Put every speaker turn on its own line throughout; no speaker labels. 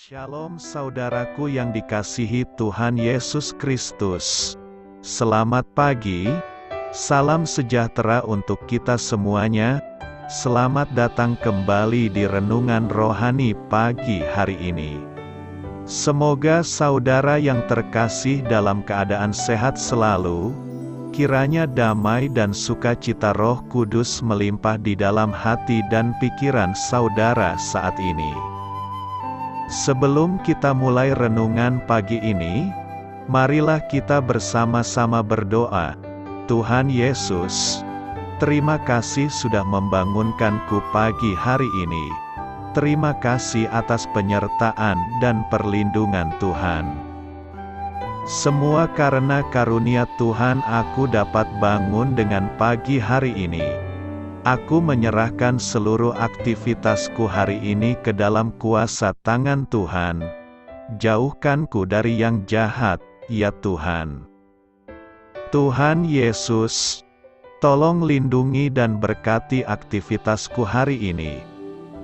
Shalom saudaraku yang dikasihi Tuhan Yesus Kristus. Selamat pagi, salam sejahtera untuk kita semuanya. Selamat datang kembali di Renungan Rohani pagi hari ini. Semoga saudara yang terkasih dalam keadaan sehat selalu. Kiranya damai dan sukacita Roh Kudus melimpah di dalam hati dan pikiran saudara saat ini. Sebelum kita mulai renungan pagi ini, marilah kita bersama-sama berdoa. Tuhan Yesus, terima kasih sudah membangunkanku pagi hari ini. Terima kasih atas penyertaan dan perlindungan Tuhan. Semua karena karunia Tuhan aku dapat bangun dengan pagi hari ini. Aku menyerahkan seluruh aktivitasku hari ini ke dalam kuasa tangan Tuhan. Jauhkanku dari yang jahat, ya Tuhan. Tuhan Yesus, tolong lindungi dan berkati aktivitasku hari ini.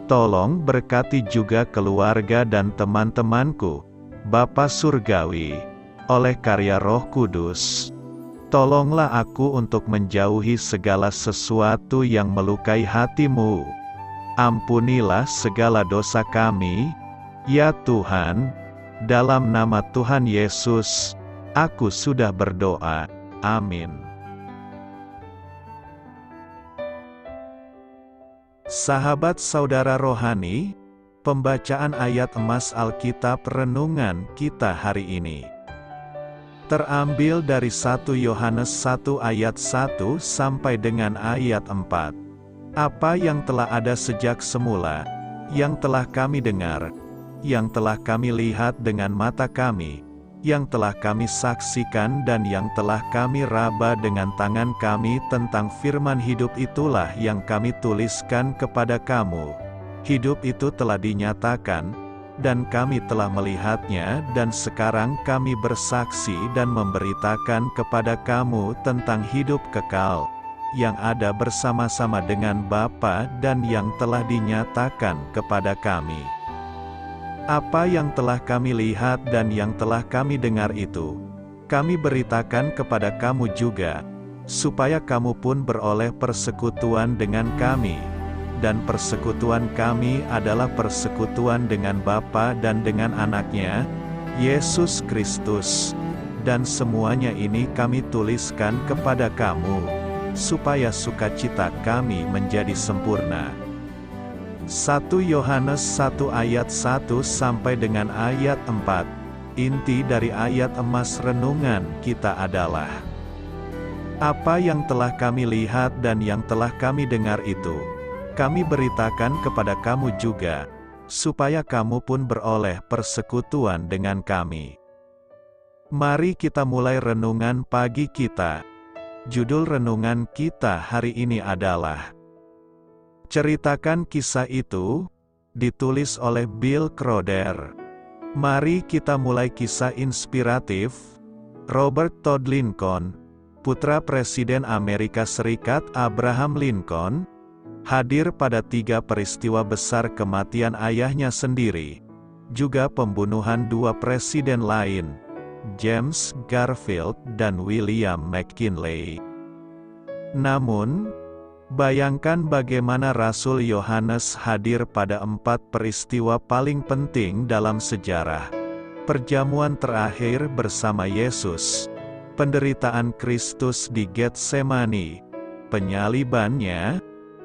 Tolong berkati juga keluarga dan teman-temanku, Bapa Surgawi, oleh karya Roh Kudus. Tolonglah aku untuk menjauhi segala sesuatu yang melukai hati-Mu. Ampunilah segala dosa kami, ya Tuhan. Dalam nama Tuhan Yesus, aku sudah berdoa. Amin. Sahabat saudara rohani, pembacaan ayat emas Alkitab renungan kita hari ini terambil dari 1 Yohanes 1 ayat 1 sampai dengan ayat 4. Apa yang telah ada sejak semula, yang telah kami dengar, yang telah kami lihat dengan mata kami, yang telah kami saksikan dan yang telah kami raba dengan tangan kami tentang firman hidup itulah yang kami tuliskan kepada kamu. Hidup itu telah dinyatakan, dan kami telah melihatnya dan sekarang kami bersaksi dan memberitakan kepada kamu tentang hidup kekal, yang ada bersama-sama dengan Bapa dan yang telah dinyatakan kepada kami. Apa yang telah kami lihat dan yang telah kami dengar itu, kami beritakan kepada kamu juga, supaya kamu pun beroleh persekutuan dengan kami. Dan persekutuan kami adalah persekutuan dengan Bapa dan dengan Anaknya, Yesus Kristus. Dan semuanya ini kami tuliskan kepada kamu, supaya sukacita kami menjadi sempurna. 1 Yohanes 1 ayat 1 sampai dengan ayat 4. Inti dari ayat emas renungan kita adalah, apa yang telah kami lihat dan yang telah kami dengar itu, kami beritakan kepada kamu juga, supaya kamu pun beroleh persekutuan dengan kami. Mari kita mulai renungan pagi kita. Judul renungan kita hari ini adalah Ceritakan Kisah Itu, ditulis oleh Bill Crowder. Mari kita mulai kisah inspiratif. Robert Todd Lincoln, putra Presiden Amerika Serikat Abraham Lincoln, hadir pada 3 peristiwa besar kematian ayahnya sendiri, juga pembunuhan 2 presiden lain, James Garfield dan William McKinley. Namun, bayangkan bagaimana Rasul Yohanes hadir pada 4 peristiwa paling penting dalam sejarah. Perjamuan terakhir bersama Yesus, penderitaan Kristus di Getsemani, penyalibannya,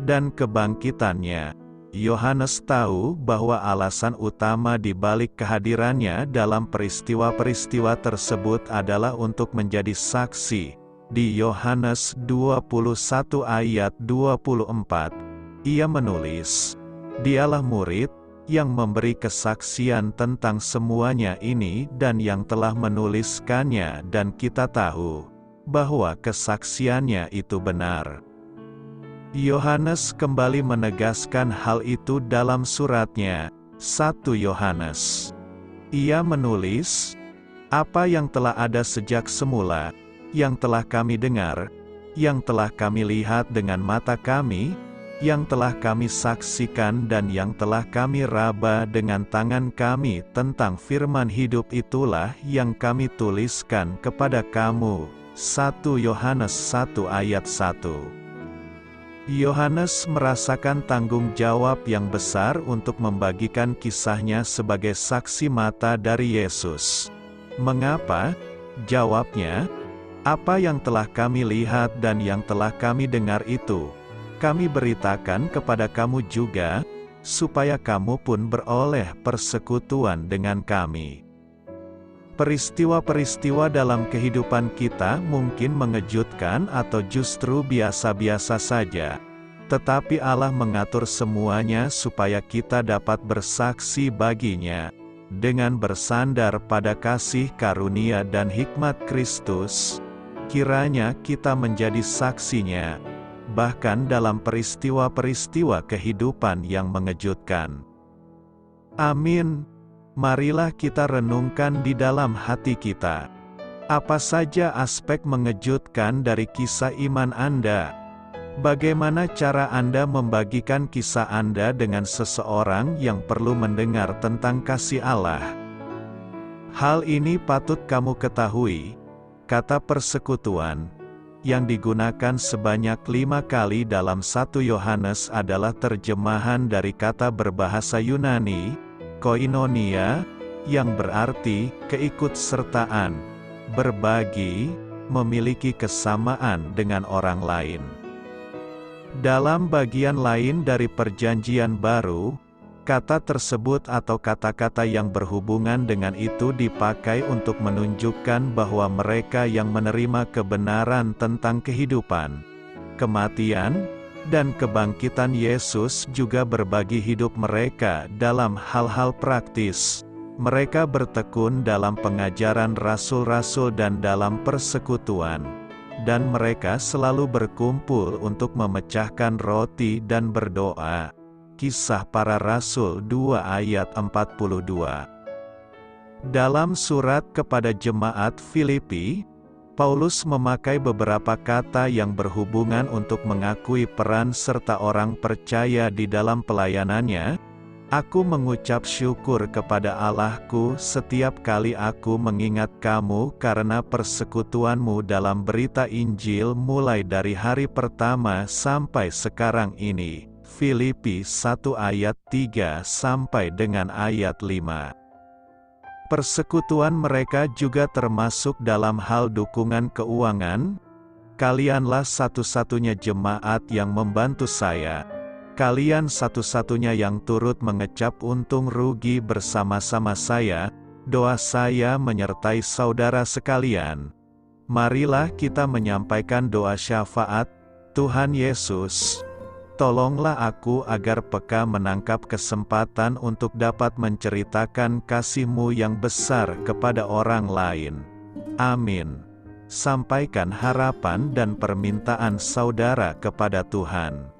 dan kebangkitannya. Yohanes tahu bahwa alasan utama di balik kehadirannya dalam peristiwa-peristiwa tersebut adalah untuk menjadi saksi. Di Yohanes 21 ayat 24, ia menulis, "Dialah murid yang memberi kesaksian tentang semuanya ini dan yang telah menuliskannya, dan kita tahu bahwa kesaksiannya itu benar." Yohanes kembali menegaskan hal itu dalam suratnya, 1 Yohanes. Ia menulis, apa yang telah ada sejak semula, yang telah kami dengar, yang telah kami lihat dengan mata kami, yang telah kami saksikan dan yang telah kami raba dengan tangan kami tentang firman hidup itulah yang kami tuliskan kepada kamu. 1 Yohanes 1 ayat 1. Yohanes merasakan tanggung jawab yang besar untuk membagikan kisahnya sebagai saksi mata dari Yesus. Mengapa? Jawabnya, apa yang telah kami lihat dan yang telah kami dengar itu, kami beritakan kepada kamu juga, supaya kamu pun beroleh persekutuan dengan kami. Peristiwa-peristiwa dalam kehidupan kita mungkin mengejutkan atau justru biasa-biasa saja. Tetapi Allah mengatur semuanya supaya kita dapat bersaksi baginya. Dengan bersandar pada kasih karunia dan hikmat Kristus, kiranya kita menjadi saksinya, bahkan dalam peristiwa-peristiwa kehidupan yang mengejutkan. Amin. Marilah kita renungkan di dalam hati kita. Apa saja aspek mengejutkan dari kisah iman Anda? Bagaimana cara Anda membagikan kisah Anda dengan seseorang yang perlu mendengar tentang kasih Allah? Hal ini patut kamu ketahui. Kata persekutuan, yang digunakan sebanyak 5 kali dalam 1 Yohanes adalah terjemahan dari kata berbahasa Yunani, koinonia, yang berarti keikutsertaan, berbagi, memiliki kesamaan dengan orang lain. Dalam bagian lain dari Perjanjian Baru, kata tersebut atau kata-kata yang berhubungan dengan itu dipakai untuk menunjukkan bahwa mereka yang menerima kebenaran tentang kehidupan, kematian, dan kebangkitan Yesus juga berbagi hidup mereka dalam hal-hal praktis. Mereka bertekun dalam pengajaran rasul-rasul dan dalam persekutuan. Dan mereka selalu berkumpul untuk memecahkan roti dan berdoa. Kisah Para Rasul 2 ayat 42. Dalam surat kepada jemaat Filipi, Paulus memakai beberapa kata yang berhubungan untuk mengakui peran serta orang percaya di dalam pelayanannya. Aku mengucap syukur kepada Allahku setiap kali aku mengingat kamu karena persekutuanmu dalam berita Injil mulai dari hari pertama sampai sekarang ini. Filipi 1 ayat 3 sampai dengan ayat 5. Persekutuan mereka juga termasuk dalam hal dukungan keuangan. Kalianlah satu-satunya jemaat yang membantu saya. Kalian satu-satunya yang turut mengecap untung rugi bersama-sama saya. Doa saya menyertai saudara sekalian. Marilah kita menyampaikan doa syafaat. Tuhan Yesus, tolonglah aku agar peka menangkap kesempatan untuk dapat menceritakan kasih-Mu yang besar kepada orang lain. Amin. Sampaikan harapan dan permintaan saudara kepada Tuhan.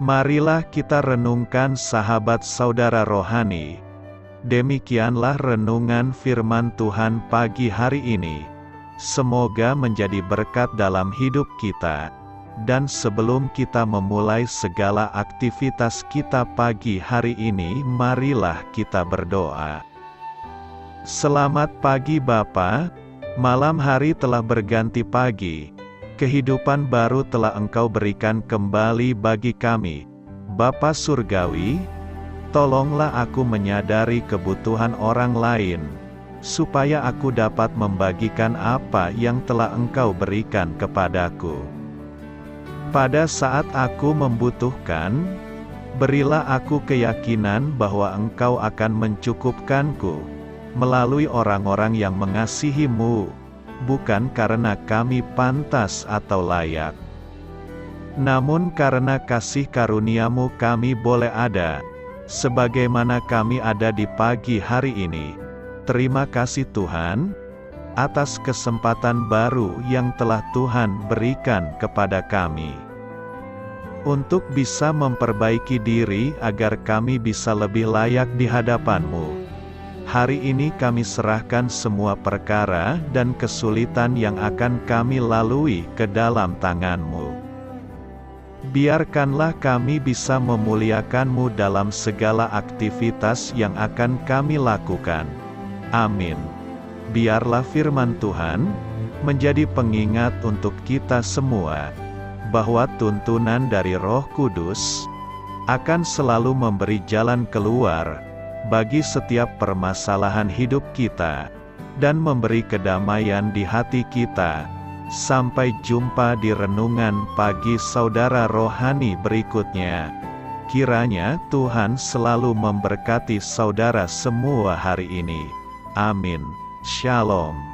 Marilah kita renungkan sahabat saudara rohani. Demikianlah renungan firman Tuhan pagi hari ini. Semoga menjadi berkat dalam hidup kita. Dan sebelum kita memulai segala aktivitas kita pagi hari ini, marilah kita berdoa. Selamat pagi Bapa, malam hari telah berganti pagi. Kehidupan baru telah Engkau berikan kembali bagi kami. Bapa Surgawi, tolonglah aku menyadari kebutuhan orang lain, supaya aku dapat membagikan apa yang telah Engkau berikan kepadaku. Pada saat aku membutuhkan, berilah aku keyakinan bahwa Engkau akan mencukupkanku, melalui orang-orang yang mengasihi-Mu, bukan karena kami pantas atau layak, namun karena kasih karunia-Mu kami boleh ada, sebagaimana kami ada di pagi hari ini. Terima kasih Tuhan, atas kesempatan baru yang telah Tuhan berikan kepada kami, untuk bisa memperbaiki diri agar kami bisa lebih layak di hadapan-Mu. Hari ini kami serahkan semua perkara dan kesulitan yang akan kami lalui ke dalam tangan-Mu. Biarkanlah kami bisa memuliakan-Mu dalam segala aktivitas yang akan kami lakukan. Amin. Biarlah firman Tuhan menjadi pengingat untuk kita semua, bahwa tuntunan dari Roh Kudus akan selalu memberi jalan keluar bagi setiap permasalahan hidup kita, dan memberi kedamaian di hati kita. Sampai jumpa di renungan pagi saudara rohani berikutnya. Kiranya Tuhan selalu memberkati saudara semua hari ini. Amin. Shalom.